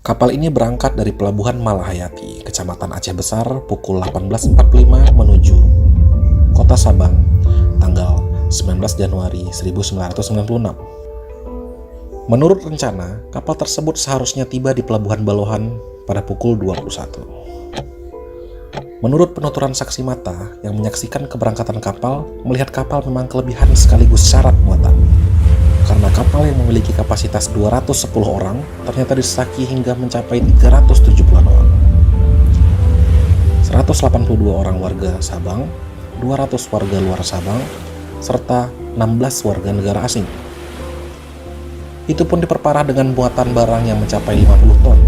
Kapal ini berangkat dari Pelabuhan Malahayati, Kecamatan Aceh Besar, pukul 18.45 menuju Kota Sabang, tanggal 19 Januari 1996. Menurut rencana, kapal tersebut seharusnya tiba di Pelabuhan Balohan pada pukul 21. Menurut penuturan saksi mata yang menyaksikan keberangkatan kapal, melihat kapal memang kelebihan sekaligus syarat muatan. Karena kapal yang memiliki kapasitas 210 orang ternyata disesaki hingga mencapai 370-an orang. 182 orang warga Sabang, 200 warga luar Sabang, serta 16 warga negara asing. Itu pun diperparah dengan muatan barang yang mencapai 50 ton,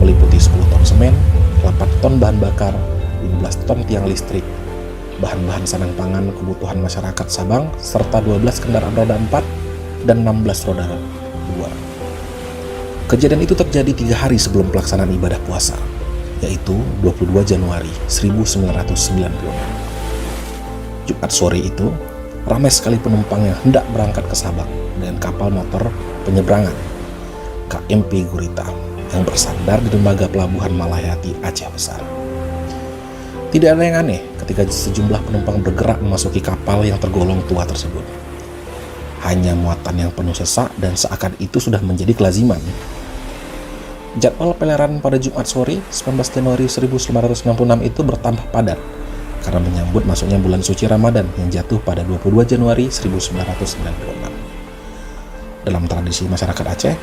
meliputi 10 ton semen, 8 ton bahan bakar, 15 ton tiang listrik, bahan-bahan sandang pangan kebutuhan masyarakat Sabang, serta 12 kendaraan roda 4 dan 16 roda 2. Kejadian itu terjadi 3 hari sebelum pelaksanaan ibadah puasa, yaitu 22 Januari 1996. Jumat sore itu, ramai sekali penumpang yang hendak berangkat ke Sabang dengan kapal motor penyeberangan KMP Gurita yang bersandar di dermaga Pelabuhan Malahayati, Aceh Besar. Tidak ada yang aneh ketika sejumlah penumpang bergerak memasuki kapal yang tergolong tua tersebut. Hanya muatan yang penuh sesak dan seakan itu sudah menjadi kelaziman. Jadwal pelayaran pada Jumat sore 19 Januari 1996 itu bertambah padat karena menyambut masuknya bulan suci Ramadan yang jatuh pada 22 Januari 1996. Dalam tradisi masyarakat Aceh,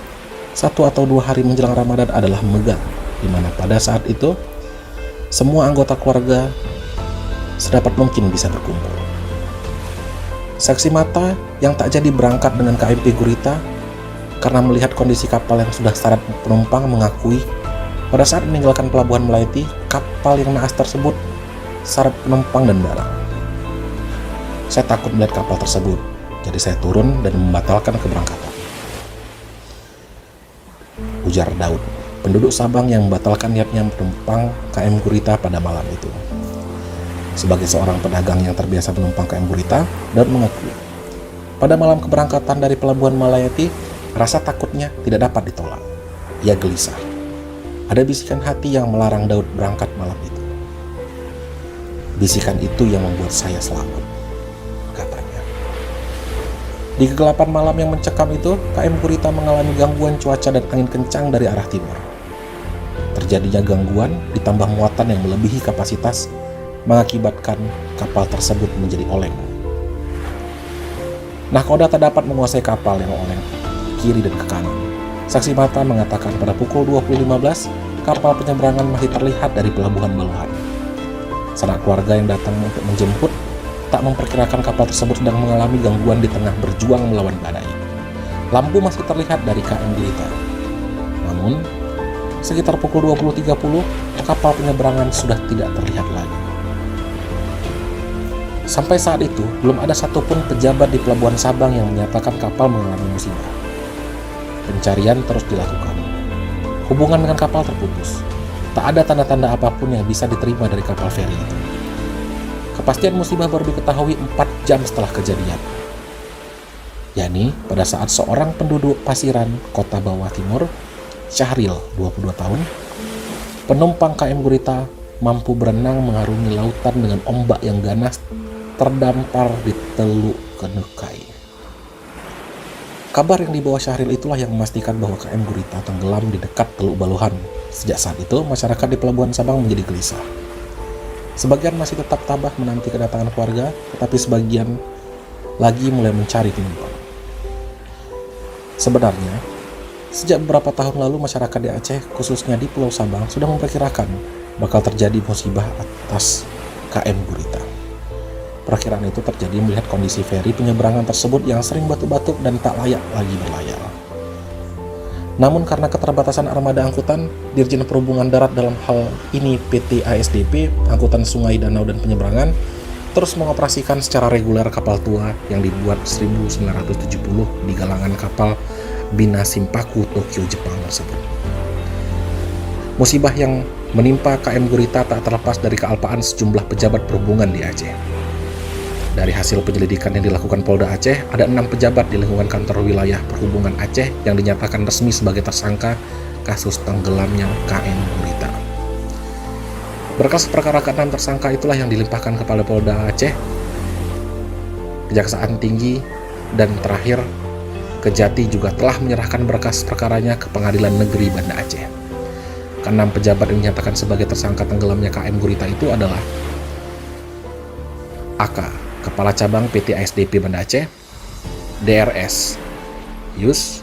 1 atau 2 hari menjelang Ramadan adalah megang, di mana pada saat itu semua anggota keluarga sedapat mungkin bisa berkumpul. Saksi mata yang tak jadi berangkat dengan KMP Gurita karena melihat kondisi kapal yang sudah syarat penumpang mengakui pada saat meninggalkan Pelabuhan Malahayati, kapal yang naas tersebut syarat penumpang dan barang. Saya takut melihat kapal tersebut, jadi saya turun dan membatalkan keberangkatan, ujar Daud, penduduk Sabang yang membatalkan niatnya penumpang KM Gurita pada malam itu. Sebagai seorang pedagang yang terbiasa menumpang KM Gurita, Daud mengakui, pada malam keberangkatan dari Pelabuhan Malahayati, rasa takutnya tidak dapat ditolak. Ia gelisah. Ada bisikan hati yang melarang Daud berangkat malam itu. Bisikan itu yang membuat saya selamat, katanya. Di kegelapan malam yang mencekam itu, KM Gurita mengalami gangguan cuaca dan angin kencang dari arah timur. Terjadinya gangguan ditambah muatan yang melebihi kapasitas mengakibatkan kapal tersebut menjadi oleng. Nahkoda tak dapat menguasai kapal yang oleng kiri dan ke kanan. Saksi mata mengatakan pada pukul 20.15 kapal penyeberangan masih terlihat dari Pelabuhan Balohan. Sanak keluarga yang datang untuk menjemput tak memperkirakan kapal tersebut sedang mengalami gangguan di tengah berjuang melawan badai. Lampu masih terlihat dari KM Gurita. Namun, sekitar pukul 20.30 kapal penyeberangan sudah tidak terlihat lagi. Sampai saat itu, belum ada satupun pejabat di Pelabuhan Sabang yang menyatakan kapal mengalami musibah. Pencarian terus dilakukan. Hubungan dengan kapal terputus. Tak ada tanda-tanda apapun yang bisa diterima dari kapal feri itu. Kepastian musibah baru diketahui 4 jam setelah kejadian. yakni pada saat seorang penduduk Pasiran, Kota Bawah Timur, Syahril, 22 tahun, penumpang KM Gurita mampu berenang mengarungi lautan dengan ombak yang ganas terdampar di Teluk Kenukai. Kabar yang dibawa Syahril itulah yang memastikan bahwa KM Gurita tenggelam di dekat Teluk Balohan. Sejak saat itu, masyarakat di Pelabuhan Sabang menjadi gelisah. Sebagian masih tetap tabah menanti kedatangan keluarga, tetapi sebagian lagi mulai mencari penumpang. Sebenarnya, sejak beberapa tahun lalu masyarakat di Aceh, khususnya di Pulau Sabang, sudah memperkirakan bakal terjadi musibah atas KM Gurita. Perakiraan itu terjadi melihat kondisi feri penyeberangan tersebut yang sering batuk-batuk dan tak layak lagi berlayar. Namun karena keterbatasan armada angkutan, Dirjen Perhubungan Darat dalam hal ini PT ASDP, Angkutan Sungai, Danau, dan Penyeberangan, terus mengoperasikan secara reguler kapal tua yang dibuat 1970 di galangan kapal Bina Simpaku, Tokyo, Jepang tersebut. Musibah yang menimpa KM Gurita tak terlepas dari kealpaan sejumlah pejabat perhubungan di Aceh. Dari hasil penyelidikan yang dilakukan Polda Aceh, ada 6 pejabat di lingkungan kantor wilayah perhubungan Aceh yang dinyatakan resmi sebagai tersangka kasus tenggelamnya KM Gurita. Berkas perkara ke-6 tersangka itulah yang dilimpahkan kepada Polda Aceh, Kejaksaan Tinggi, dan terakhir Kejati juga telah menyerahkan berkas perkaranya ke Pengadilan Negeri Banda Aceh. Ke-6 pejabat yang dinyatakan sebagai tersangka tenggelamnya KM Gurita itu adalah AK, Kepala Cabang PT ASDP Banda Aceh, DRS, Yus,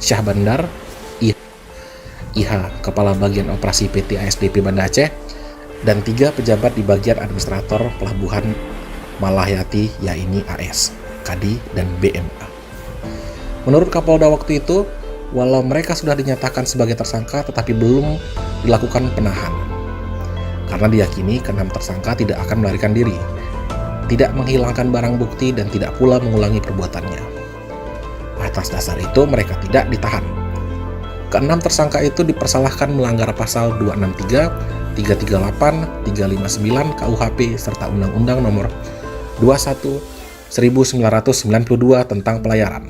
Syah Bandar, IH, Kepala Bagian Operasi PT ASDP Banda Aceh, dan 3 pejabat di bagian administrator Pelabuhan Malayati, yaitu AS, Kadi, dan BMA. Menurut Kapolda waktu itu, walau mereka sudah dinyatakan sebagai tersangka tetapi belum dilakukan penahanan. Karena diyakini ke-6 tersangka tidak akan melarikan diri, tidak menghilangkan barang bukti, dan tidak pula mengulangi perbuatannya. Atas dasar itu mereka tidak ditahan. Ke-6 tersangka itu dipersalahkan melanggar pasal 263, 338, 359 KUHP serta Undang-Undang Nomor 21 1992 tentang pelayaran.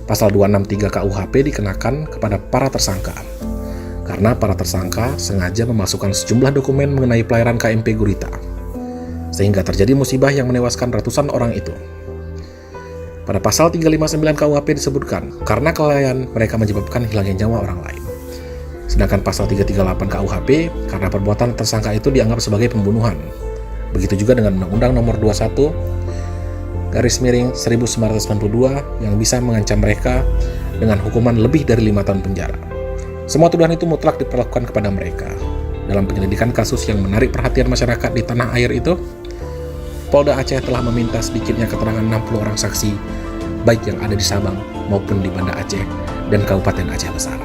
Pasal 263 KUHP dikenakan kepada para tersangka karena para tersangka sengaja memasukkan sejumlah dokumen mengenai pelayaran KMP Gurita, sehingga terjadi musibah yang menewaskan ratusan orang itu. Pada pasal 359 KUHP disebutkan, karena kelalaian mereka menyebabkan hilangnya nyawa orang lain. Sedangkan pasal 338 KUHP, karena perbuatan tersangka itu dianggap sebagai pembunuhan. Begitu juga dengan Undang-Undang Nomor 21/1992 yang bisa mengancam mereka dengan hukuman lebih dari 5 tahun penjara. Semua tuduhan itu mutlak diperlakukan kepada mereka. Dalam penyelidikan kasus yang menarik perhatian masyarakat di tanah air itu, Polda Aceh telah meminta sedikitnya keterangan 60 orang saksi, baik yang ada di Sabang maupun di Banda Aceh dan Kabupaten Aceh Besar.